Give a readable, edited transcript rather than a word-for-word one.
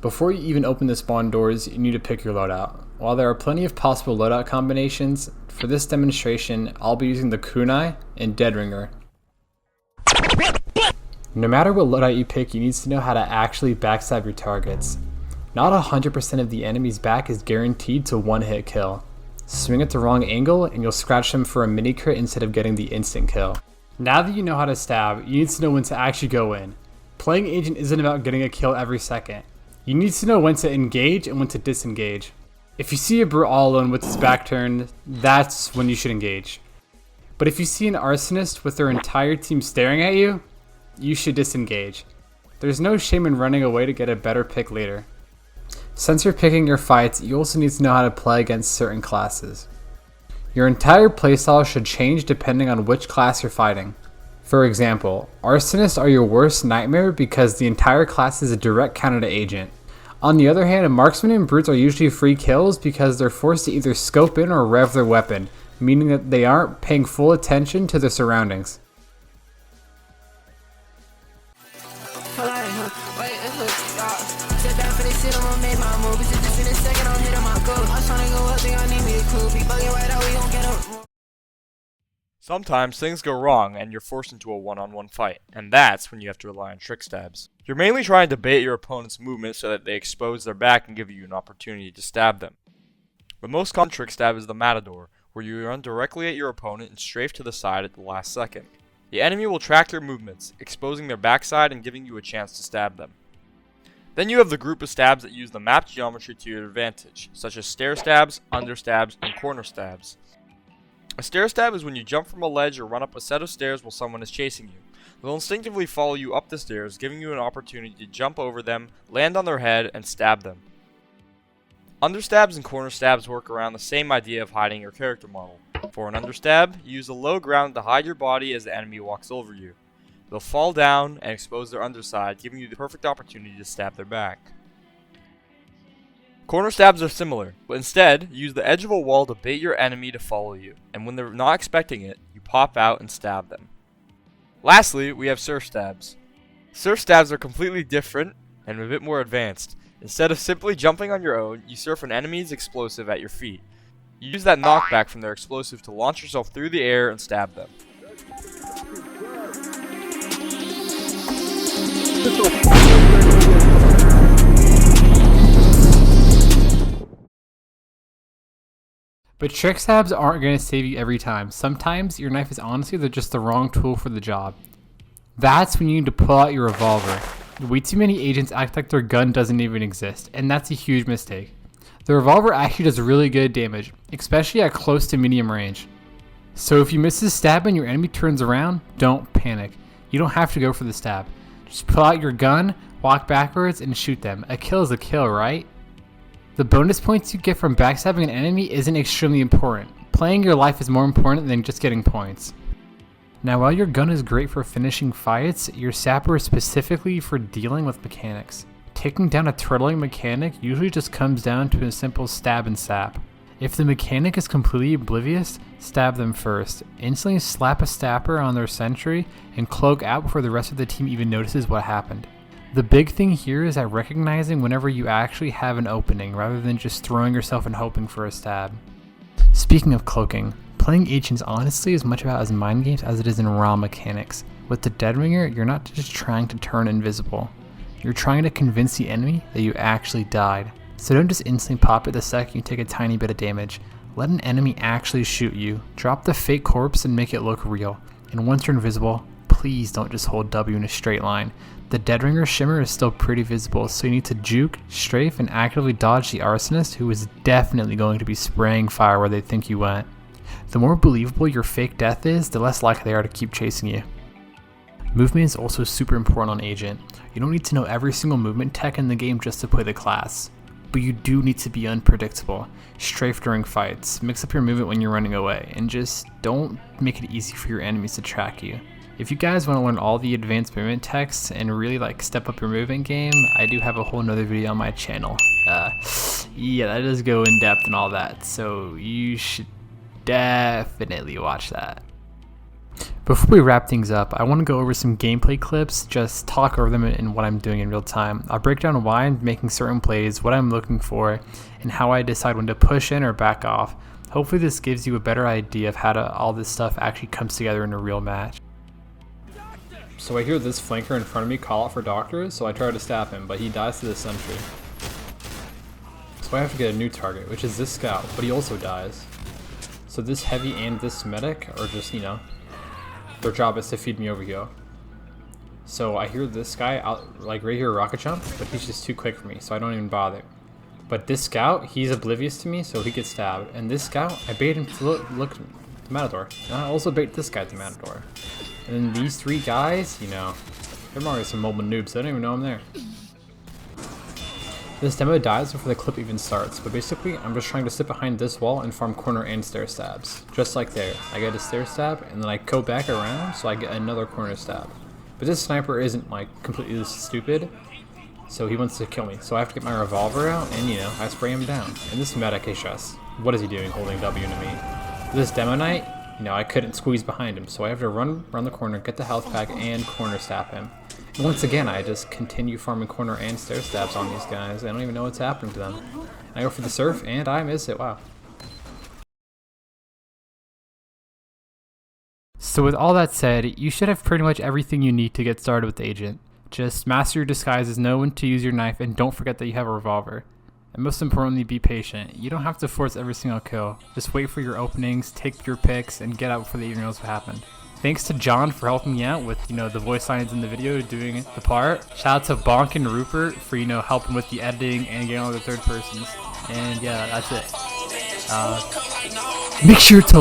Before you even open the spawn doors, you need to pick your loadout. While there are plenty of possible loadout combinations, for this demonstration, I'll be using the kunai and deadringer. No matter what loadout you pick, you need to know how to actually backstab your targets. Not 100% of the enemy's back is guaranteed to one-hit kill. Swing at the wrong angle and you'll scratch them for a mini crit instead of getting the instant kill. Now that you know how to stab, you need to know when to actually go in. Playing agent isn't about getting a kill every second. You need to know when to engage and when to disengage. If you see a brute all alone with his back turned, that's when you should engage. But if you see an arsonist with their entire team staring at you, you should disengage. There's no shame in running away to get a better pick later. Since you're picking your fights, you also need to know how to play against certain classes. Your entire playstyle should change depending on which class you're fighting. For example, arsonists are your worst nightmare because the entire class is a direct counter to agent. On the other hand, marksmen and brutes are usually free kills because they're forced to either scope in or rev their weapon, meaning that they aren't paying full attention to their surroundings. Sometimes things go wrong and you're forced into a one-on-one fight, and that's when you have to rely on trickstabs. You're mainly trying to bait your opponent's movement so that they expose their back and give you an opportunity to stab them. The most common trickstab is the matador, where you run directly at your opponent and strafe to the side at the last second. The enemy will track their movements, exposing their backside and giving you a chance to stab them. Then you have the group of stabs that use the map geometry to your advantage, such as stair stabs, under stabs, and corner stabs. A stair stab is when you jump from a ledge or run up a set of stairs while someone is chasing you. They'll instinctively follow you up the stairs, giving you an opportunity to jump over them, land on their head, and stab them. Understabs and corner stabs work around the same idea of hiding your character model. For an understab, you use a low ground to hide your body as the enemy walks over you. They'll fall down and expose their underside, giving you the perfect opportunity to stab their back. Corner stabs are similar, but instead, use the edge of a wall to bait your enemy to follow you, and when they're not expecting it, you pop out and stab them. Lastly, we have surfstabs. Surfstabs are completely different and a bit more advanced. Instead of simply jumping on your own, you surf an enemy's explosive at your feet. You use that knockback from their explosive to launch yourself through the air and stab them. But trickstabs aren't going to save you every time. Sometimes your knife is honestly just the wrong tool for the job. That's when you need to pull out your revolver. Way too many agents act like their gun doesn't even exist, and that's a huge mistake. The revolver actually does really good damage, especially at close to medium range. So if you miss a stab and your enemy turns around, don't panic. You don't have to go for the stab. Just pull out your gun, walk backwards, and shoot them. A kill is a kill, right? The bonus points you get from backstabbing an enemy isn't extremely important. Playing your life is more important than just getting points. Now, while your gun is great for finishing fights, your sapper is specifically for dealing with mechanics. Taking down a turtling mechanic usually just comes down to a simple stab and sap. If the mechanic is completely oblivious, stab them first. Instantly slap a sapper on their sentry and cloak out before the rest of the team even notices what happened. The big thing here is that recognizing whenever you actually have an opening rather than just throwing yourself and hoping for a stab. Speaking of cloaking, playing agents honestly is much about as mind games as it is in raw mechanics. With the deadringer, you're not just trying to turn invisible. You're trying to convince the enemy that you actually died. So don't just instantly pop it the second you take a tiny bit of damage. Let an enemy actually shoot you. Drop the fake corpse and make it look real. And once you're invisible, please don't just hold W in a straight line. The deadringer shimmer is still pretty visible, so you need to juke, strafe, and actively dodge the arsonist, who is definitely going to be spraying fire where they think you went. The more believable your fake death is, the less likely they are to keep chasing you. Movement is also super important on agent. You don't need to know every single movement tech in the game just to play the class. But you do need to be unpredictable. Strafe during fights, mix up your movement when you're running away, and just don't make it easy for your enemies to track you. If you guys want to learn all the advanced movement techs and really step up your movement game, I do have a whole nother video on my channel. Yeah, that does go in depth and all that, so you should definitely watch that. Before we wrap things up, I want to go over some gameplay clips, just talk over them and what I'm doing in real time. I'll break down why I'm making certain plays, what I'm looking for, and how I decide when to push in or back off. Hopefully this gives you a better idea of how all this stuff actually comes together in a real match. So I hear this flanker in front of me call out for doctor, so I try to stab him, but he dies to the sentry. So I have to get a new target, which is this scout, but he also dies. So this heavy and this medic are just, their job is to feed me over here. So I hear this guy out, like right here, rocket jump, but he's just too quick for me, so I don't even bother. But this scout, he's oblivious to me, so he gets stabbed. And this scout, I bait him to look at the matador. And I also bait this guy at the matador. And then these three guys, they're more like some mobile noobs, so they don't even know I'm there. This demo dies before the clip even starts, but basically I'm just trying to sit behind this wall and farm corner and stair stabs. Just like there. I get a stair stab, and then I go back around, so I get another corner stab. But this sniper isn't like completely stupid, so he wants to kill me. So I have to get my revolver out, and I spray him down. And this medic is just, what is he doing holding W to me? This demo night, I couldn't squeeze behind him, so I have to run around the corner, get the health pack, and corner stab him. And once again, I just continue farming corner and stair stabs on these guys. I don't even know what's happening to them. I go for the surf, and I miss it. Wow. So with all that said, you should have pretty much everything you need to get started with Agent. Just master your disguises, know when to use your knife, and don't forget that you have a revolver. And most importantly, be patient. You don't have to force every single kill. Just wait for your openings, take your picks, and get out before they even knows what happened. Thanks to John for helping me out with, the voice lines in the video, doing the part. Shout out to Bonk and Rupert for, helping with the editing and getting all the third persons. And yeah, that's it. Make sure to